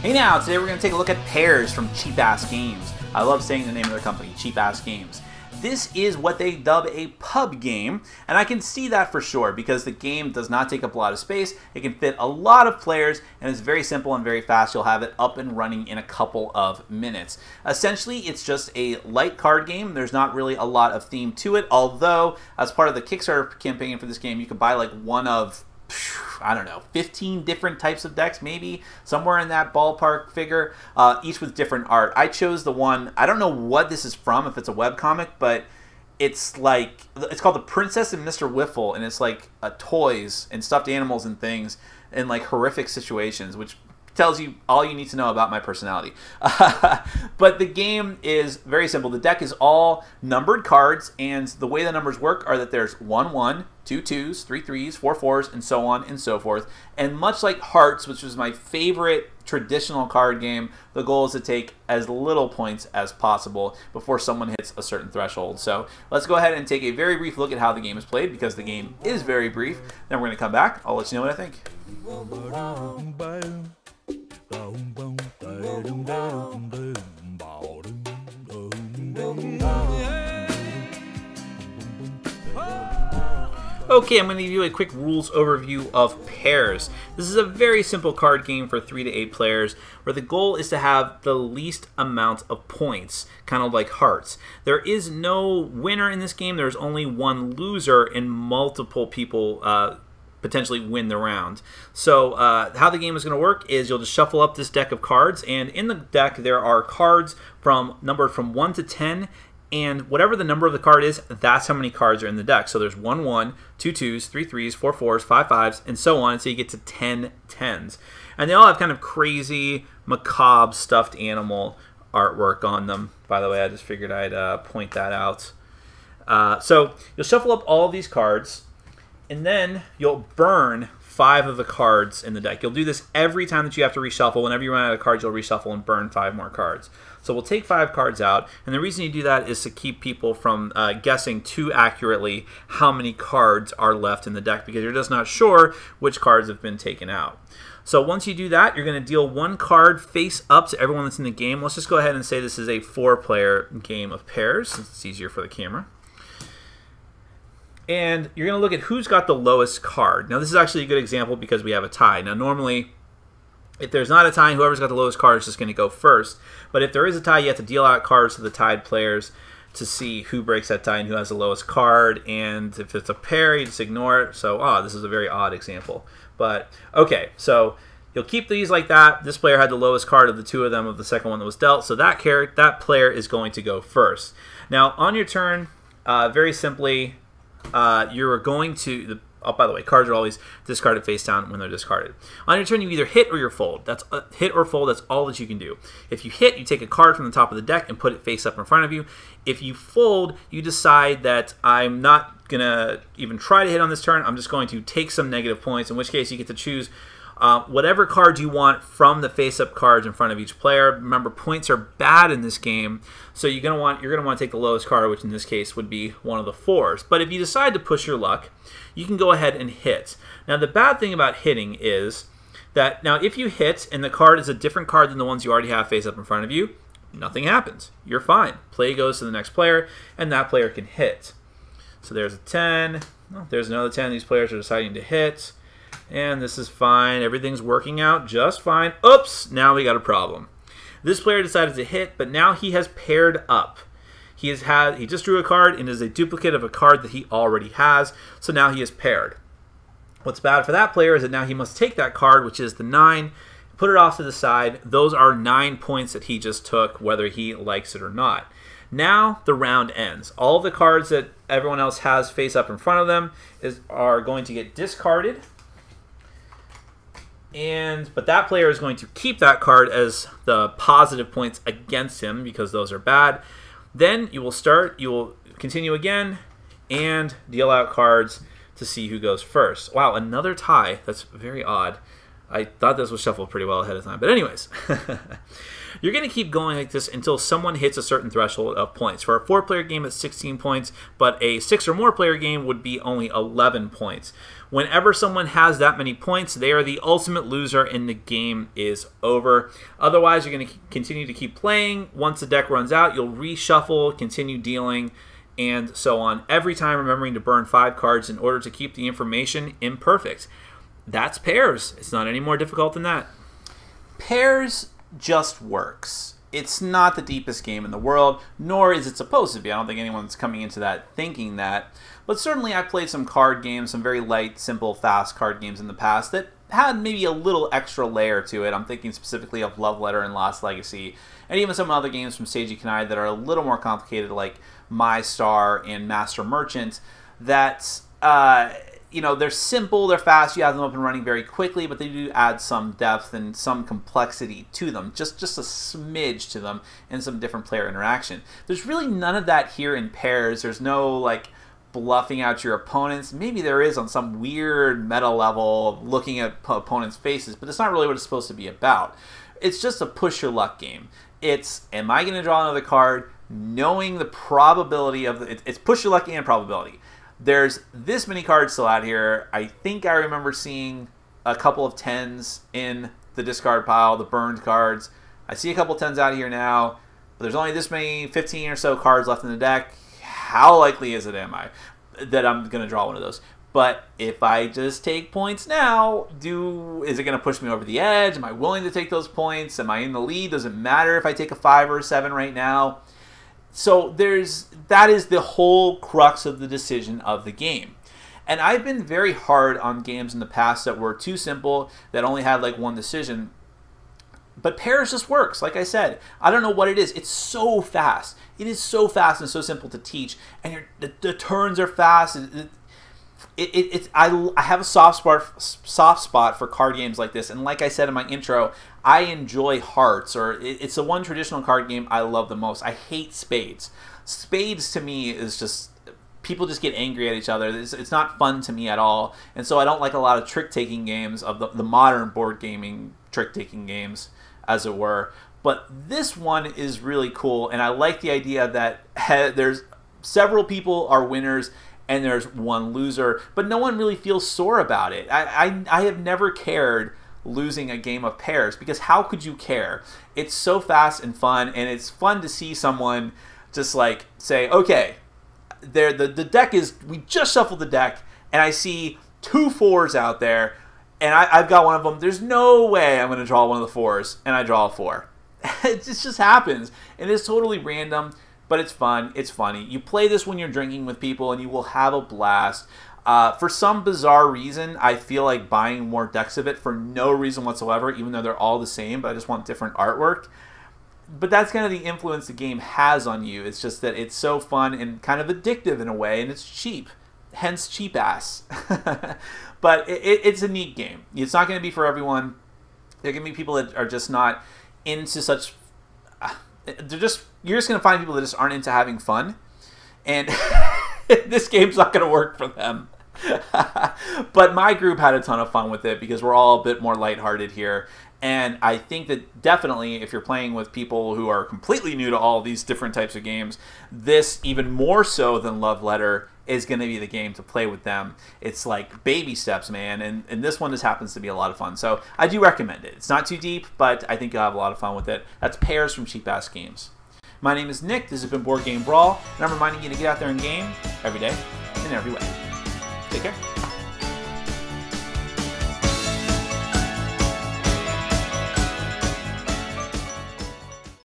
Hey now, today we're going to take a look at Pairs from Cheap Ass Games. I love saying the name of their company, Cheap Ass Games. This is what they dub a pub game, and I can see that for sure because the game does not take up a lot of space. It can fit a lot of players, and it's very simple and very fast. You'll have it up and running in a couple of minutes. Essentially, it's just a light card game. There's not really a lot of theme to it, although as part of the Kickstarter campaign for this game, you can buy like one of, I don't know, 15 different types of decks, maybe somewhere in that ballpark figure, each with different art. I chose the one, I don't know what this is from, if it's a webcomic, but it's like, it's called The Princess and Mr. Whiffle, and it's like toys and stuffed animals and things in like horrific situations, which tells you all you need to know about my personality. But the game is very simple. The deck is all numbered cards, and the way the numbers work are that there's 1 1, 2 2s, 3 3s, 4 4s, and so on and so forth. And much like Hearts, which was my favorite traditional card game, the goal is to take as little points as possible before someone hits a certain threshold. So let's go ahead and take a very brief look at how the game is played, because the game is very brief. Then we're going to come back. I'll let you know what I think. Okay, I'm going to give you a quick rules overview of Pairs. This is a very simple card game for 3 to 8 players where the goal is to have the least amount of points, kind of like Hearts. There is no winner in this game. There's only one loser, and multiple people potentially win the round. So how the game is going to work is you'll just shuffle up this deck of cards, and in the deck there are cards numbered from 1 to 10, and whatever the number of the card is, that's how many cards are in the deck. So there's 1 1, 2 2s, 3 3s, 4 4s, 5 5s, and so on, so you get to 10 10s. And they all have kind of crazy, macabre, stuffed animal artwork on them. By the way, I just figured I'd point that out. So you'll shuffle up all of these cards, and then you'll burn 5 of the cards in the deck. You'll do this every time that you have to reshuffle. Whenever you run out of cards, you'll reshuffle and burn 5 more cards. So we'll take 5 cards out, and the reason you do that is to keep people from guessing too accurately how many cards are left in the deck, because you're just not sure which cards have been taken out. So once you do that, you're going to deal 1 card face up to everyone that's in the game. Let's just go ahead and say this is a 4-player game of Pairs, since it's easier for the camera. And you're going to look at who's got the lowest card. Now, this is actually a good example because we have a tie. Now, normally, if there's not a tie, whoever's got the lowest card is just going to go first. But if there is a tie, you have to deal out cards to the tied players to see who breaks that tie and who has the lowest card. And if it's a pair, you just ignore it. So, this is a very odd example. But, okay, so you'll keep these like that. This player had the lowest card of the 2 of them of the second one that was dealt. So that player is going to go first. Now, on your turn, very simply, you're going to, oh, by the way, cards are always discarded face down when they're discarded. On your turn, you either hit or you fold. That's hit or fold. That's all that you can do. If you hit, you take a card from the top of the deck and put it face up in front of you. If you fold, you decide that I'm not going to even try to hit on this turn. I'm just going to take some negative points, in which case you get to choose whatever card you want from the face-up cards in front of each player. Remember, points are bad in this game, so you're gonna want to take the lowest card, which in this case would be one of the 4s. But if you decide to push your luck, you can go ahead and hit. Now, the bad thing about hitting is that now if you hit and the card is a different card than the ones you already have face-up in front of you, nothing happens. You're fine. Play goes to the next player, and that player can hit. So there's a 10. Well, there's another 10. These players are deciding to hit. And this is fine. Everything's working out just fine. Oops, now we got a problem. This player decided to hit, but now he has paired up. He just drew a card and is a duplicate of a card that he already has, so now he is paired. What's bad for that player is that now he must take that card, which is the 9, put it off to the side. Those are 9 points that he just took, whether he likes it or not. Now the round ends. All of the cards that everyone else has face up in front of them are going to get discarded. But that player is going to keep that card as the positive points against him, because those are bad. Then you will continue again and deal out cards to see who goes first. Wow, another tie. That's very odd. I thought this was shuffled pretty well ahead of time. But anyways, you're going to keep going like this until someone hits a certain threshold of points. For a 4-player game, it's 16 points, but a 6 or more player game would be only 11 points. Whenever someone has that many points, they are the ultimate loser and the game is over. Otherwise, you're going to continue to keep playing. Once the deck runs out, you'll reshuffle, continue dealing, and so on. Every time remembering to burn 5 cards in order to keep the information imperfect. That's Pairs. It's not any more difficult than that. Pairs just works. It's not the deepest game in the world, nor is it supposed to be. I don't think anyone's coming into that thinking that. But certainly I played some card games, some very light, simple, fast card games in the past that had maybe a little extra layer to it. I'm thinking specifically of Love Letter and Lost Legacy, and even some other games from Seiji Kanai that are a little more complicated, like My Star and Master Merchant, that you know, they're simple, they're fast, you have them up and running very quickly, but they do add some depth and some complexity to them, just a smidge to them, and some different player interaction. There's really none of that here in Pairs. There's no, like, bluffing out your opponents. Maybe there is on some weird meta level, looking at opponents' faces, but it's not really what it's supposed to be about. It's just a push your luck game. It's, am I going to draw another card? Knowing the probability of it's push your luck and probability. There's this many cards still out here. I think I remember seeing a couple of 10s in the discard pile, the burned cards. I see a couple of 10s out here now, but there's only this many, 15 or so cards left in the deck. How likely is it, that I'm going to draw one of those? But if I just take points now, is it going to push me over the edge? Am I willing to take those points? Am I in the lead? Does it matter if I take a 5 or a 7 right now? So that is the whole crux of the decision of the game. And I've been very hard on games in the past that were too simple, that only had like one decision. But Pairs just works, like I said. I don't know what it is. It's so fast. It is so fast and so simple to teach. And the turns are fast. I have a soft spot for card games like this. And like I said in my intro, I enjoy Hearts, or it's the one traditional card game I love the most. I hate Spades. Spades to me is just, people just get angry at each other. It's not fun to me at all. And so I don't like a lot of trick-taking games, of the modern board gaming trick-taking games, as it were. But this one is really cool, and I like the idea that there's several people are winners and there's one loser, but no one really feels sore about it. I have never cared losing a game of Pairs, because how could you care? It's so fast and fun, and it's fun to see someone just like say, okay, the deck is, we just shuffled the deck, and I see 2 4s out there, and I've got one of them. There's no way I'm going to draw one of the 4s, and I draw a 4. It just happens, and it's totally random, but it's fun. It's funny. You play this when you're drinking with people, and you will have a blast. For some bizarre reason, I feel like buying more decks of it for no reason whatsoever, even though they're all the same, but I just want different artwork. But that's kind of the influence the game has on you. It's just that it's so fun and kind of addictive in a way, and it's cheap. Hence, cheap ass. But it's a neat game. It's not going to be for everyone. There are going to be people that are just not into such... you're just going to find people that just aren't into having fun. And this game's not going to work for them. But my group had a ton of fun with it, because we're all a bit more lighthearted here. And I think that definitely if you're playing with people who are completely new to all these different types of games, this, even more so than Love Letter, is going to be the game to play with them. It's like baby steps, man, and this one just happens to be a lot of fun. So I do recommend it. It's not too deep, but I think you'll have a lot of fun with it. That's Pairs from Cheap Ass Games. My name is Nick. This has been Board Game Brawl, and I'm reminding you to get out there and game every day in every way. Take care.